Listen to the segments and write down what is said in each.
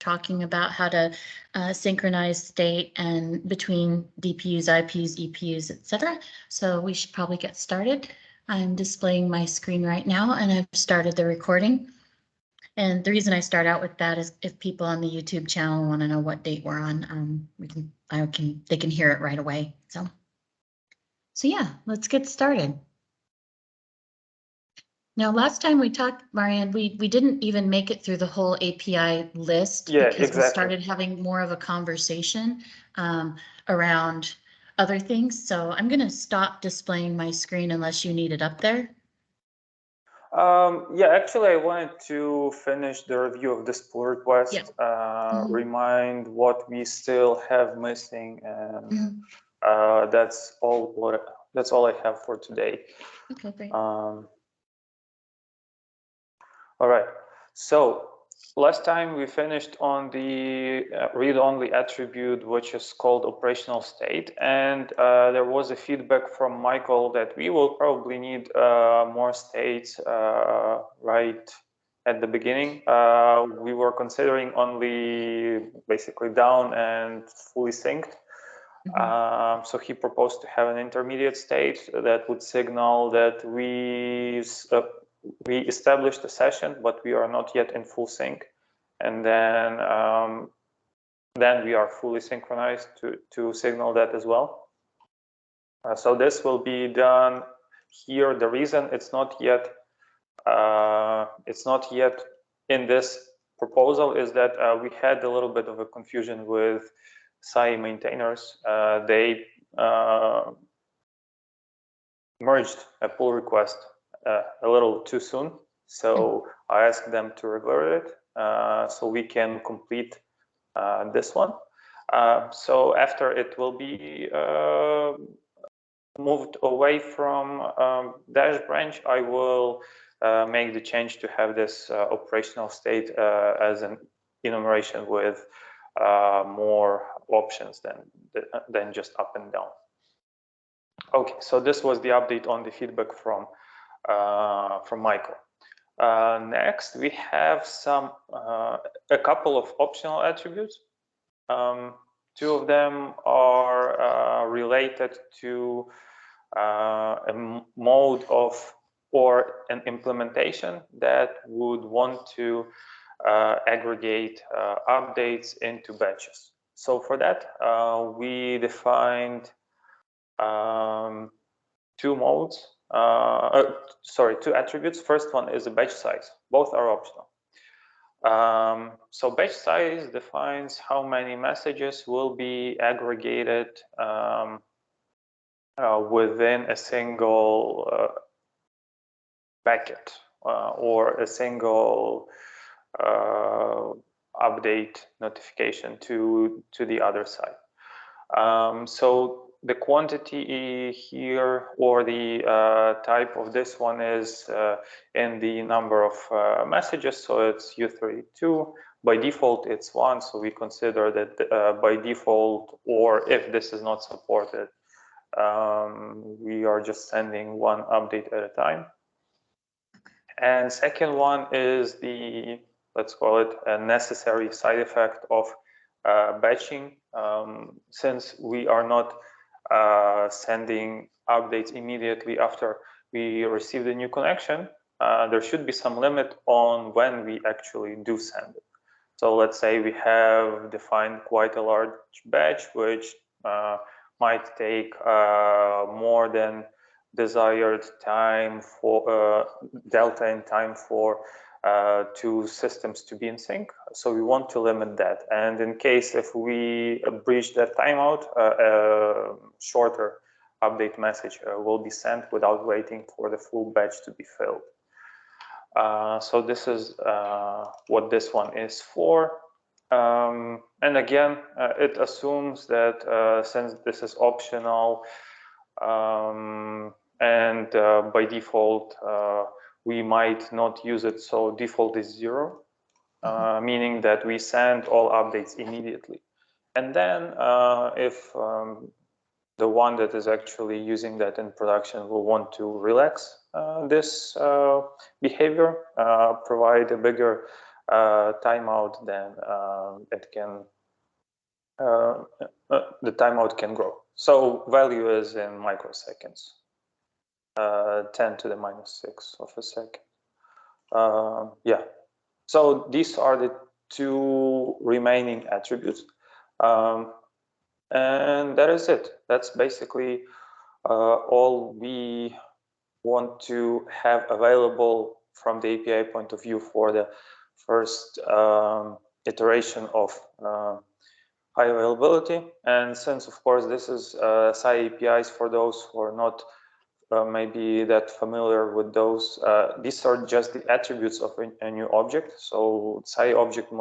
talking about how to synchronize state and between DPUs, IPUs, EPUs, etc. So we should probably get started. I'm displaying my screen right now, and I've started the recording. And the reason I start out with that is if people on the YouTube channel want to know what date we're on, they can hear it right away. So yeah, let's get started. Now, last time we talked, Marianne, we didn't even make it through the whole API list because we started having more of a conversation around other things. So I'm going to stop displaying my screen unless you need it up there. Yeah, actually, I wanted to finish the review of this pull request, remind what we still have missing, and that's all. That's all I have for today. Okay, great. All right, so last time we finished on the read-only attribute, which is called operational state, and there was a feedback from Michael that we will probably need more states right at the beginning. We were considering only basically down and fully synced. So he proposed to have an intermediate state that would signal that we established a session, but we are not yet in full sync, and then we are fully synchronized to signal that as well. So this will be done here. The reason it's not yet in this proposal is that we had a little bit of a confusion with SAI maintainers. They merged a pull request a little too soon, so I asked them to revert it so we can complete this one. So after it will be moved away from dash branch, I will make the change to have this operational state as an enumeration with more options than just up and down. Okay, so this was the update on the feedback from Michael. Next, we have a couple of optional attributes. Two of them are related to a mode of or an implementation that would want to aggregate updates into batches. So for that, we defined two modes. Two attributes. First one is the batch size. Both are optional. So batch size defines how many messages will be aggregated within a single packet or a single update notification to the other side. So the quantity here, or the type of this one, is in the number of messages. So it's U32. By default, it's 1. So we consider that by default, or if this is not supported, we are just sending one update at a time. And second one is the, let's call it, a necessary side effect of batching. Since we are not sending updates immediately after we receive the new connection, there should be some limit on when we actually do send it. So let's say we have defined quite a large batch, which might take more than desired time for delta in time for two systems to be in sync. So we want to limit that. And in case if we breach that timeout, a shorter update message will be sent without waiting for the full batch to be filled. So this is what this one is for. And again, it assumes that since this is optional and by default, we might not use it, so default is 0, meaning that we send all updates immediately. And then if the one that is actually using that in production will want to relax this behavior, provide a bigger timeout, then it can the timeout can grow. So value is in microseconds, 10 to the minus 6 of a second. Yeah, so these are the two remaining attributes. And that is it. That's basically all we want to have available from the API point of view for the first iteration of high availability. And since, of course, this is SAI APIs, for those who are not maybe that familiar with those, these are just the attributes of a new object. So SAI object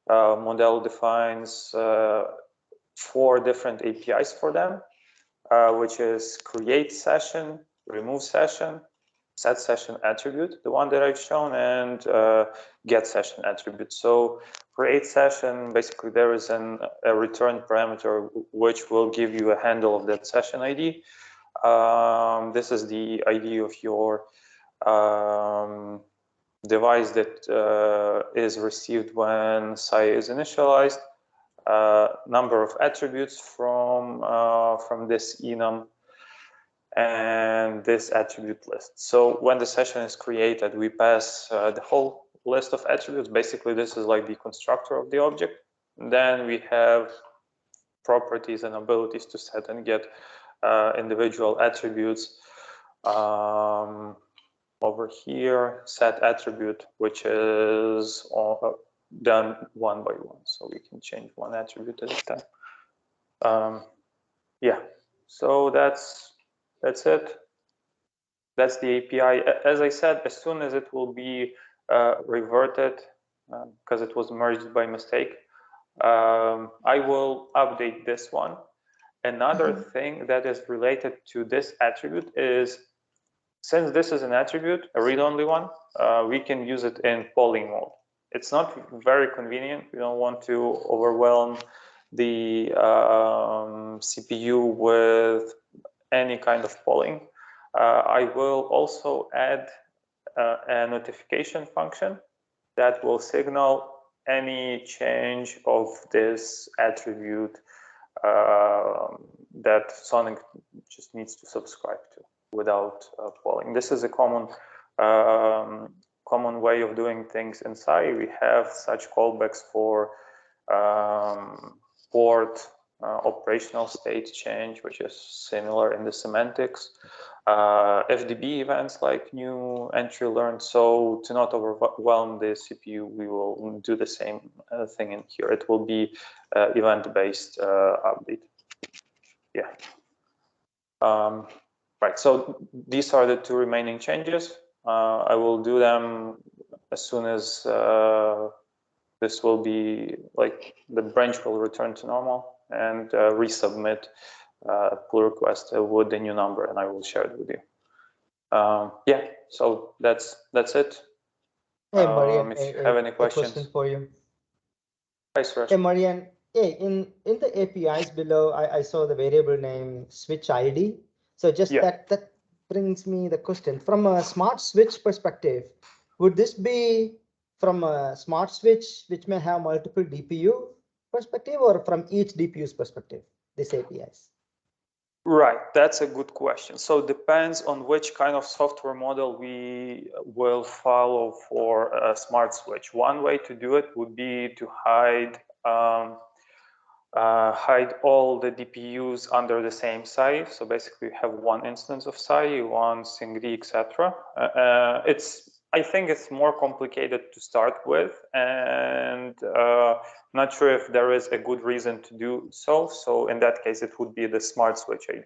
model defines 4 different APIs for them, which is create session, remove session, set session attribute, the one that I've shown, and get session attribute. So create session, basically there is a return parameter which will give you a handle of that session ID. This is the ID of your device that is received when SAI is initialized. Number of attributes from this enum and this attribute list. So when the session is created, we pass the whole list of attributes. Basically, this is like the constructor of the object. Then we have properties and abilities to set and get individual attributes. Over here, set attribute, which is done one by one. So we can change one attribute at a time. Yeah, so that's it. That's the API. As I said, as soon as it will be reverted, because it was merged by mistake, I will update this one. Another thing that is related to this attribute is, since this is an attribute, a read-only one, we can use it in polling mode. It's not very convenient. We don't want to overwhelm the CPU with any kind of polling. I will also add a notification function that will signal any change of this attribute that Sonic just needs to subscribe to without polling. This is a common way of doing things in SAI. We have such callbacks for port operational state change, which is similar in the semantics. FDB events like new entry learned. So to not overwhelm the CPU, we will do the same thing in here. It will be event-based update. Yeah. Right, so these are the 2 remaining changes. I will do them as soon as this will be, like, the branch will return to normal, and resubmit pull request with the new number, and I will share it with you. Yeah, so that's it. Hey, Marian, if you have any questions. question for you. Hi, Suresh. Hey, Marian, hey, in the APIs below, I saw the variable name switch ID. So just that brings me the question. From a smart switch perspective, would this be from a smart switch which may have multiple DPU perspective, or from each DPU's perspective, this APIs? Right, that's a good question. So it depends on which kind of software model we will follow for a smart switch. One way to do it would be to hide all the DPUs under the same SAI. So basically, you have one instance of SAI, one SYNCD, etc. I think it's more complicated to start with, and not sure if there is a good reason to do so. So in that case, it would be the smart switch ID.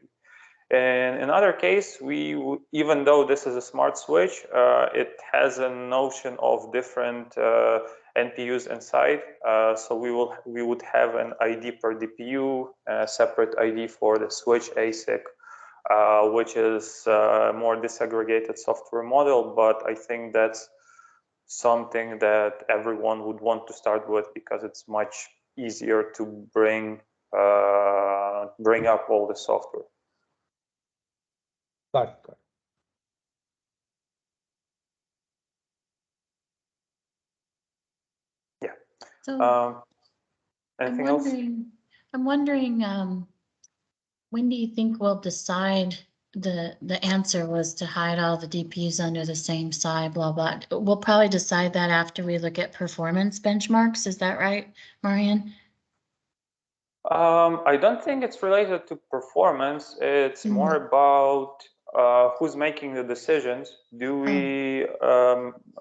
And in another case, even though this is a smart switch, it has a notion of different NPUs inside. So we would have an ID per DPU, a separate ID for the switch ASIC, which is a more disaggregated software model. But I think that's something that everyone would want to start with, because it's much easier to bring up all the software. Got it. So Anything else? I'm wondering, when do you think we'll decide the answer was to hide all the DPUs under the same SI, blah, blah. We'll probably decide that after we look at performance benchmarks. Is that right, Marian? I don't think it's related to performance. It's more about who's making the decisions. Do we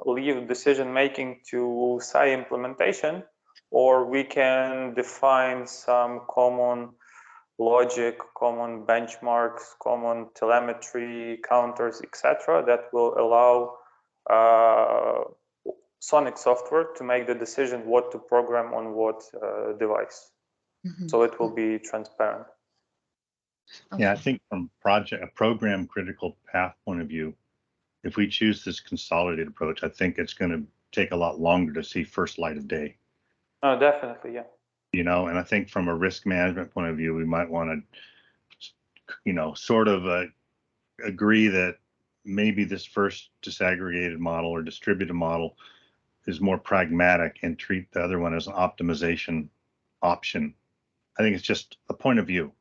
leave decision making to SI implementation, or we can define some common logic, common benchmarks, common telemetry counters, etc., that will allow Sonic software to make the decision what to program on what device. So it will be transparent. Okay. Yeah, I think from a program critical path point of view, if we choose this consolidated approach, I think it's going to take a lot longer to see first light of day. Oh, definitely, yeah. You know, and I think from a risk management point of view, we might want to, you know, sort of agree that maybe this first disaggregated model or distributed model is more pragmatic and treat the other one as an optimization option. I think it's just a point of view.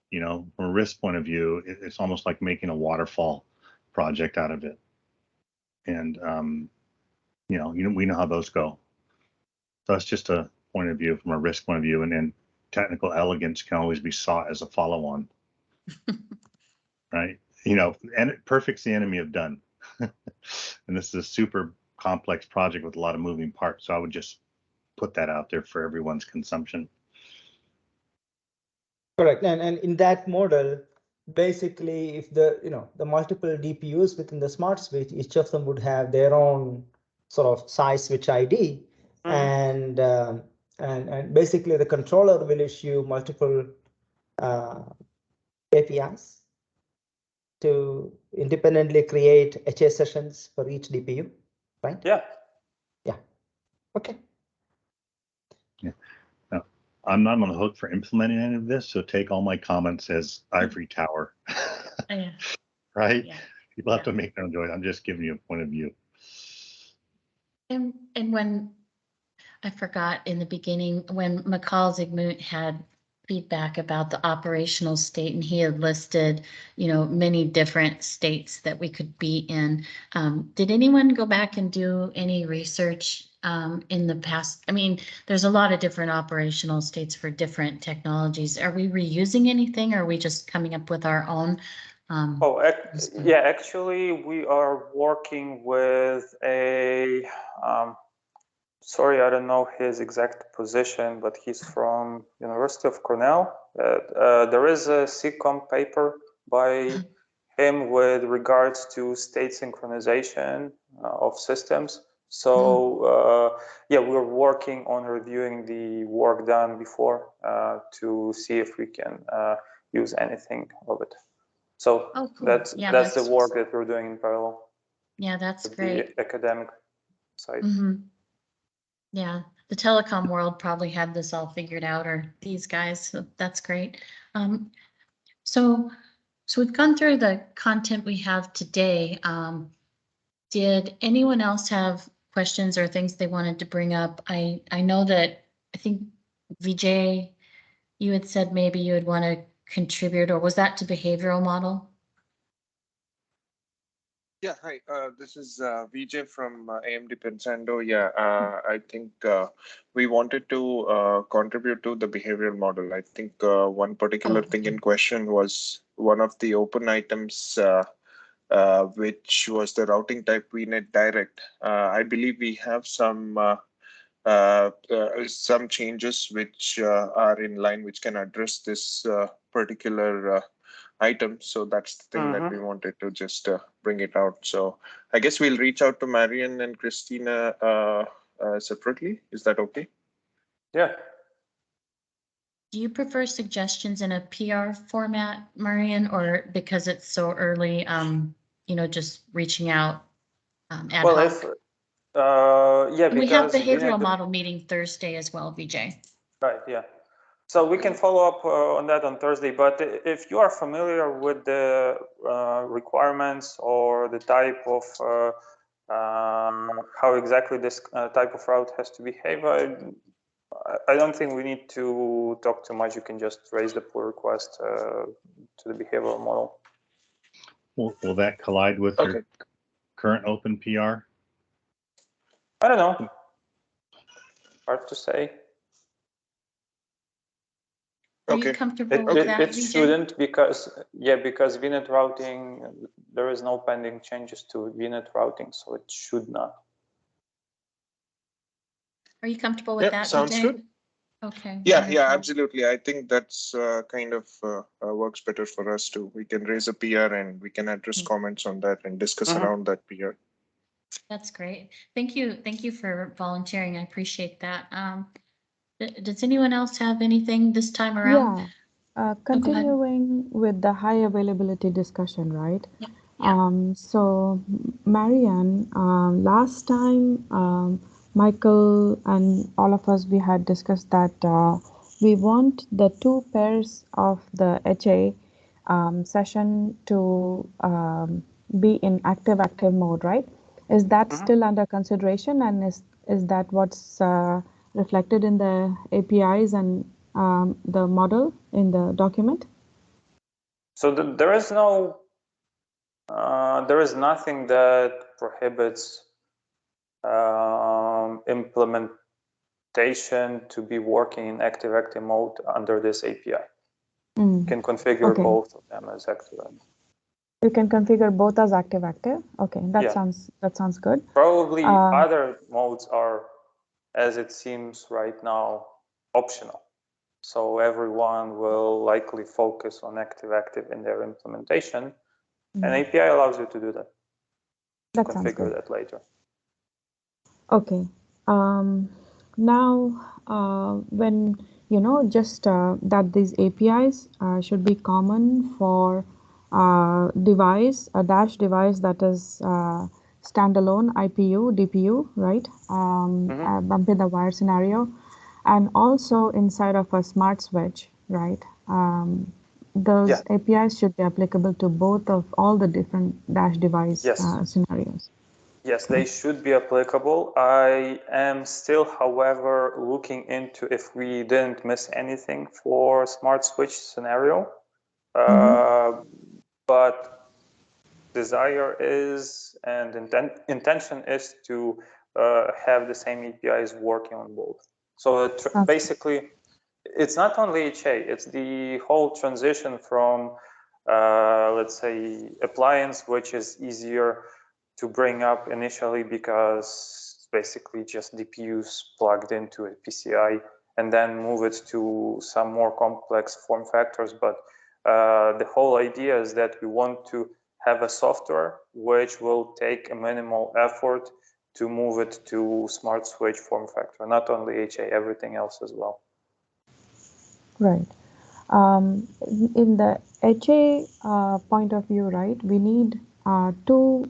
You know, from a risk point of view, it's almost like making a waterfall project out of it. And, you know, we know how those go. So that's just a point of view from a risk point of view. And then technical elegance can always be sought as a follow-on. Right? You know, and perfect's the enemy of done. And this is a super complex project with a lot of moving parts. So I would just put that out there for everyone's consumption. Correct. And in that model, basically, if the multiple DPUs within the smart switch, each of them would have their own sort of size switch ID, and basically the controller will issue multiple APIs to independently create HA sessions for each DPU, right? Yeah. Yeah. Okay. Yeah. I'm not on the hook for implementing any of this, so take all my comments as ivory tower. Yeah. Right? Yeah. People have to make their own choice. I'm just giving you a point of view. And when I forgot in the beginning, when McCall Zygmunt had feedback about the operational state, and he had listed, you know, many different states that we could be in. Did anyone go back and do any research in the past? I mean, there's a lot of different operational states for different technologies. Are we reusing anything, or are we just coming up with our own? Yeah, actually, we are working with a sorry, I don't know his exact position, but he's from University of Cornell. There is a SIGCOMM paper by him with regards to state synchronization of systems. So yeah, we're working on reviewing the work done before to see if we can use anything of it. So cool. that's the work that we're doing in parallel. Yeah, that's great. The academic side. Yeah, the telecom world probably had this all figured out, or these guys, so that's great. So we've gone through the content we have today. Did anyone else have questions or things they wanted to bring up? I know that, I think Vijay, you had said maybe you would want to contribute, or was that to behavioral model? Yeah, hi, this is Vijay from AMD Pensando. Yeah, I think we wanted to contribute to the behavioral model. I think one particular thing in question was one of the open items, which was the routing type VNet Direct. I believe we have some changes which are in line, which can address this particular item. So that's the thing that we wanted to just bring it out. So I guess we'll reach out to Marian and Christina separately. Is that okay? Yeah. Do you prefer suggestions in a PR format, Marian, or because it's so early, just reaching out ad hoc? Yeah, we have behavioral model meeting Thursday as well, Vijay. Right, yeah. So we can follow up on that on Thursday, but if you are familiar with the requirements or the type of how exactly this type of route has to behave, I don't think we need to talk too much. You can just raise the pull request to the behavioral model. Will that collide with Okay. your current open PR? I don't know. Hard to say. Are you Okay. comfortable with that, It Vijay? shouldn't because VNet routing, there is no pending changes to VNet routing, so it should not. Are you comfortable with that, Sounds Vijay? good. Okay. Yeah, wonderful. absolutely. I think that's kind of works better for us too. We can raise a PR and we can address comments on that and discuss around that PR. That's great. Thank you. Thank you for volunteering. I appreciate that. Does anyone else have anything this time around? Yeah, go ahead. continuing with the high availability discussion, right? Yeah. So Marianne, last time Michael and all of us, we had discussed that we want the 2 pairs of the HA session to be in active mode, right? Is that still under consideration, and is that what's reflected in the APIs and the model in the document? So there is no, there is nothing that prohibits implementation to be working in active mode under this API. You can configure both of them as active. You can configure both as active. Okay, that sounds good. Probably other modes are, as it seems right now, optional. So everyone will likely focus on active in their implementation, and API allows you to do that. That sounds Configure good. that later. Okay. Now, when just that these APIs should be common for device, a dash device that is standalone IPU, DPU, right? Bump in the wire scenario, and also inside of a smart switch, right? Those APIs should be applicable to both of all the different dash device scenarios. Yes, they should be applicable. I am still, however, looking into if we didn't miss anything for smart switch scenario. But desire is and intention is to have the same APIs working on both. So basically, it's not only HA, it's the whole transition from, let's say, appliance, which is easier to bring up initially because it's basically just DPUs plugged into a PCI, and then move it to some more complex form factors. But the whole idea is that we want to have a software which will take a minimal effort to move it to smart switch form factor, not only HA, everything else as well. Right. In the HA point of view, right, we need 2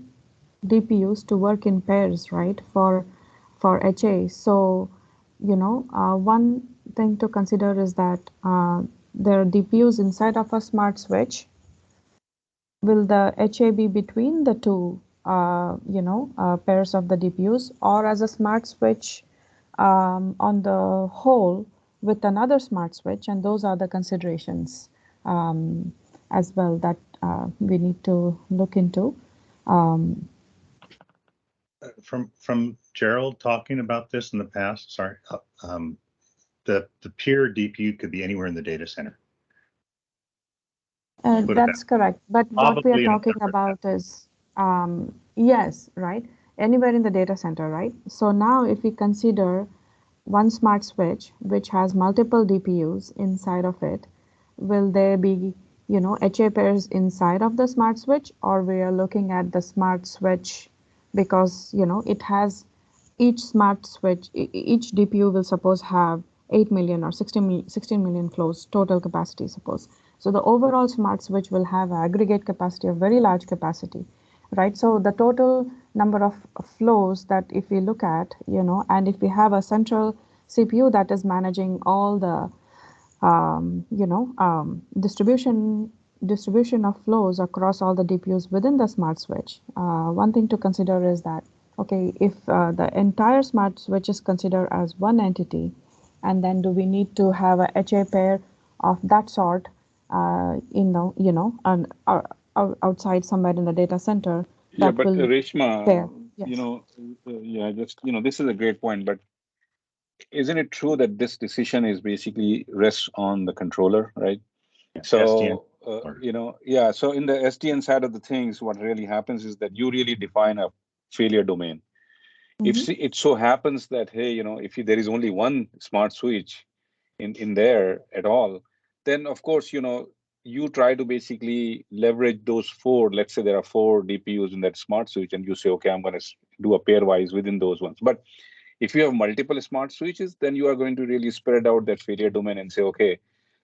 DPUs to work in pairs, right, for HA. So, one thing to consider is that there are DPUs inside of a smart switch. Will the HA be between the 2, pairs of the DPUs, or as a smart switch on the whole with another smart switch? And those are the considerations as well that we need to look into. From Gerald talking about this in the past, sorry, the peer DPU could be anywhere in the data center. That's correct. But what we are talking about is, yes, right? Anywhere in the data center, right? So now if we consider one smart switch, which has multiple DPUs inside of it, will there be, HA pairs inside of the smart switch, or we are looking at the smart switch because, it has each smart switch, each DPU will suppose have 8 million or 16 million flows total capacity, suppose. So the overall smart switch will have aggregate capacity of very large capacity, right? So the total number of flows that if we look at, and if we have a central CPU that is managing all the, distribution of flows across all the DPUs within the smart switch, one thing to consider is that, okay, if the entire smart switch is considered as one entity, And then do we need to have a HA pair of that sort outside somewhere in the data center Yeah, that but will pair? Reshma, Yes. this is a great point, but isn't it true that this decision is basically rests on the controller, right? SDN. So, so in the SDN side of the things, what really happens is that you really define a failure domain. If it so happens that, hey, if there is only one smart switch in there at all, then of course, you try to basically leverage those four. Let's say there are 4 DPUs in that smart switch, and you say, okay, I'm going to do a pairwise within those ones. But if you have multiple smart switches, then you are going to really spread out that failure domain and say, okay,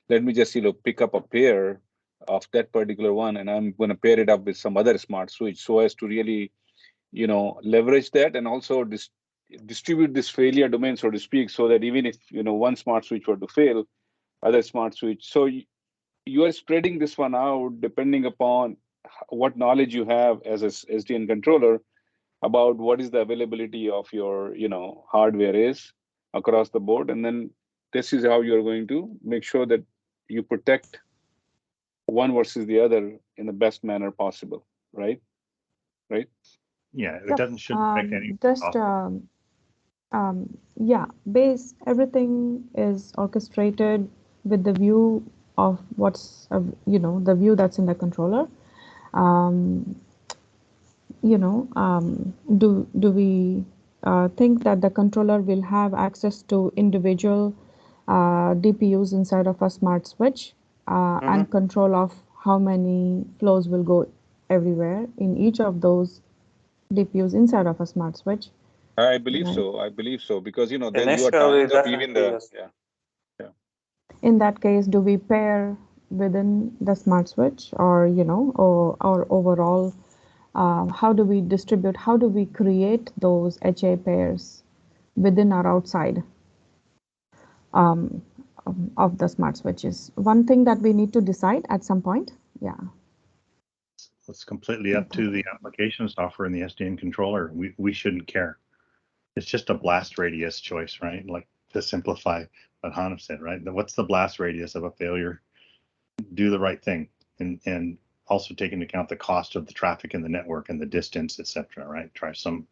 let me just pick up a pair of that particular one, and I'm going to pair it up with some other smart switch so as to really leverage that, and also distribute this failure domain, so to speak, so that even if one smart switch were to fail, other smart switch, so you are spreading this one out depending upon what knowledge you have as a SDN controller about what is the availability of your hardware is across the board, and then this is how you're going to make sure that you protect one versus the other in the best manner possible, right? Yeah, it Yep. shouldn't affect any. Just everything is orchestrated with the view of what's the view that's in the controller. Do we think that the controller will have access to individual DPUs inside of a smart switch and control of how many flows will go everywhere in each of those DPUs inside of a smart switch? I believe Right. so, because then you are Initially, tying up even definitely, the yes. In that case, do we pair within the smart switch, or or overall, how do we distribute? How do we create those HA pairs within or outside of the smart switches? One thing that we need to decide at some point. Yeah. It's completely up to the application software and the SDN controller. We shouldn't care. It's just a blast radius choice, right? Like, to simplify what Hanif said, right? What's the blast radius of a failure? Do the right thing, and also take into account the cost of the traffic in the network and the distance, etc. Right? There'll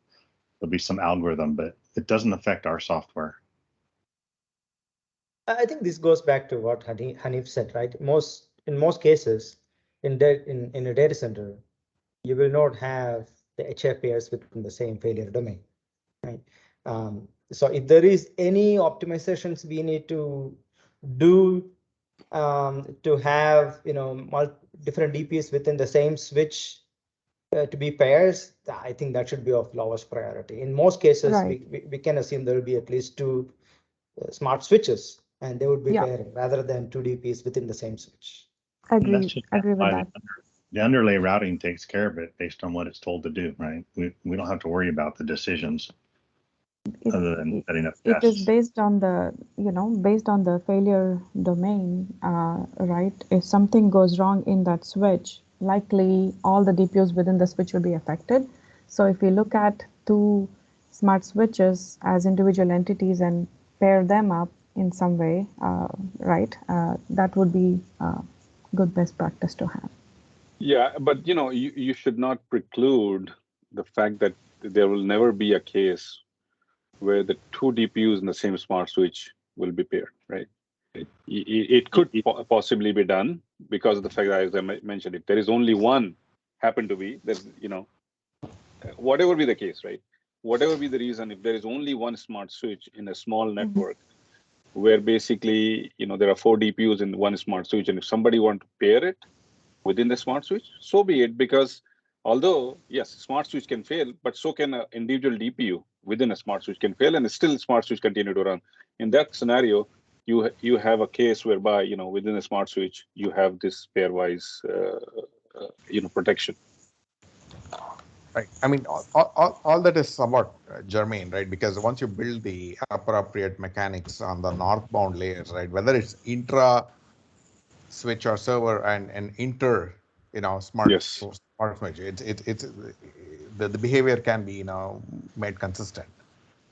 be some algorithm, but it doesn't affect our software. I think this goes back to what Hanif said, right? In most cases, in a data center, you will not have the HA pairs within the same failure domain, right? So if there is any optimizations we need to do to have different DPs within the same switch to be pairs, I think that should be of lowest priority. In most cases, Right. we can assume there will be at least 2 smart switches, and they would be pairing rather than 2 DPs within the same switch. Agree with that. The underlay routing takes care of it based on what it's told to do, right? We don't have to worry about the decisions other than setting up tests. It is based on the failure domain, right? If something goes wrong in that switch, likely all the DPUs within the switch will be affected. So if we look at 2 smart switches as individual entities and pair them up in some way, right? That would be good best practice to have. Yeah, but you should not preclude the fact that there will never be a case where the 2 DPUs in the same smart switch will be paired, right? It could possibly be done because of the fact that, as I mentioned, if there is only one happen to be, that whatever be the case, right? Whatever be the reason, if there is only one smart switch in a small network, where basically there are 4 DPUs in one smart switch, and if somebody want to pair it within the smart switch, so be it, because although yes, smart switch can fail, but so can an individual DPU within a smart switch can fail, and still smart switch continue to run. In that scenario, you have a case whereby within a smart switch you have this pairwise protection. Right. I mean, all that is somewhat germane, right? Because once you build the appropriate mechanics on the northbound layers, right, whether it's intra switch or server and inter, smart switch, it's the behavior can be made consistent.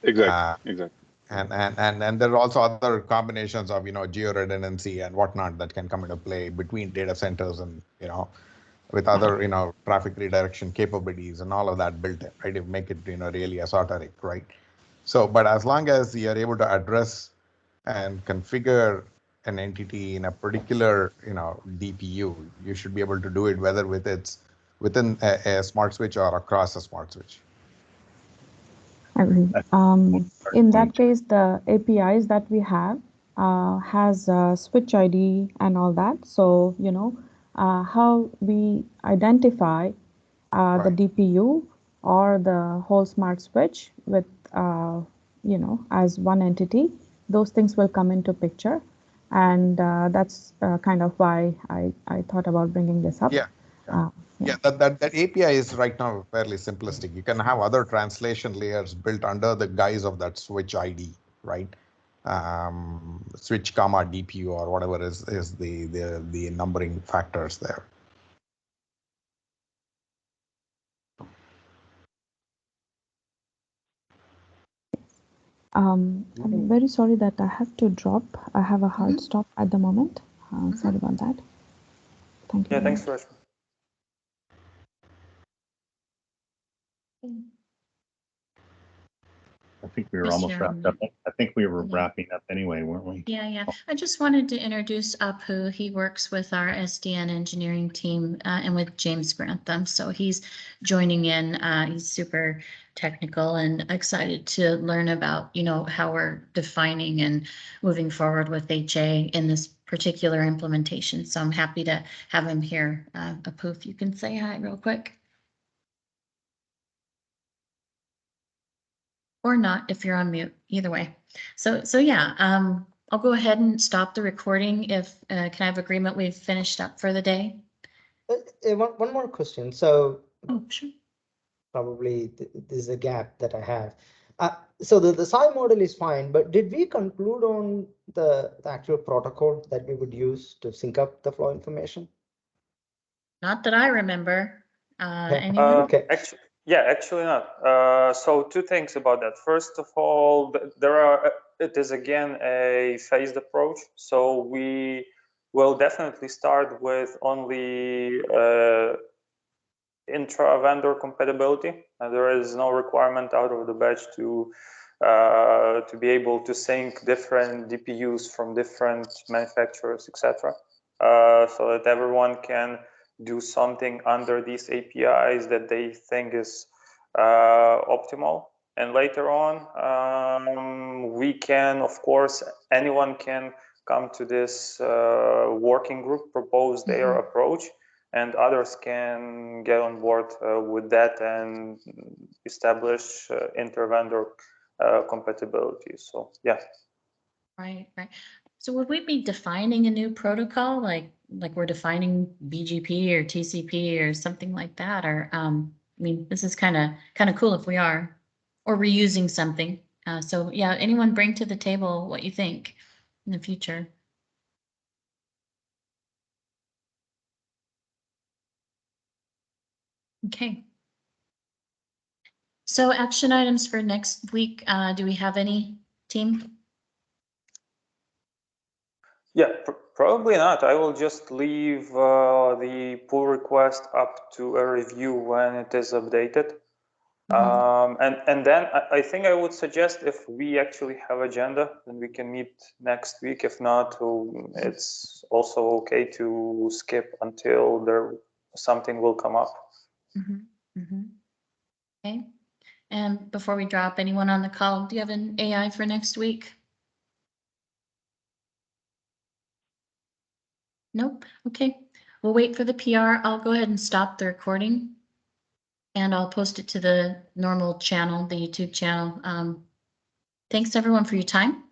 Exactly. And there are also other combinations of, geo redundancy and whatnot that can come into play between data centers and, with other, traffic redirection capabilities and all of that built in, right? To make it, really esoteric, right? So, but as long as you're able to address and configure an entity in a particular, DPU, you should be able to do it whether within a smart switch or across a smart switch. Agree. In that case, the APIs that we have has switch ID and all that. So, how we identify the DPU or the whole smart switch with, as one entity, those things will come into picture. And that's kind of why I thought about bringing this up. Yeah, that API is right now fairly simplistic. You can have other translation layers built under the guise of that switch ID, right? Switch comma DPU or whatever is the numbering factors there. I'm very sorry that I have to drop. I have a hard stop at the moment. Sorry about that. Thank you. Yeah, thanks, Rashmi. I think we were almost wrapped up. I think we were wrapping up anyway, weren't we? Yeah. I just wanted to introduce Apu. He works with our SDN engineering team and with James Grantham. So he's joining in. He's super technical and excited to learn about, how we're defining and moving forward with HA in this particular implementation. So I'm happy to have him here. Apu, if you can say hi real quick. Or not if you're on mute, either way. So yeah, I'll go ahead and stop the recording if, can I have agreement we've finished up for the day? One more question. So Sure. Probably this is a gap that I have. So the SI model is fine, but did we conclude on the actual protocol that we would use to sync up the flow information? Not that I remember. Anyone? Okay. Actually not. So two things about that. First of all, it is again a phased approach. So we will definitely start with only intra-vendor compatibility. There is no requirement out of the batch to be able to sync different DPUs from different manufacturers, etc. So that everyone can do something under these APIs that they think is optimal. And later on, we can, of course, anyone can come to this working group, propose their approach, and others can get on board with that and establish inter-vendor compatibility. So yeah. Right. So would we be defining a new protocol, like we're defining BGP or TCP or something like that? Or this is kind of cool if we are, or reusing something. So yeah, anyone bring to the table what you think in the future. Okay. So action items for next week. Do we have any, team? Yeah, probably not. I will just leave the pull request up to a review when it is updated. And then I think I would suggest if we actually have agenda, then we can meet next week. If not, it's also okay to skip until something will come up. Okay. And before we drop, anyone on the call, do you have an AI for next week? Nope. Okay. We'll wait for the PR. I'll go ahead and stop the recording and I'll post it to the normal channel, the YouTube channel. Thanks everyone for your time.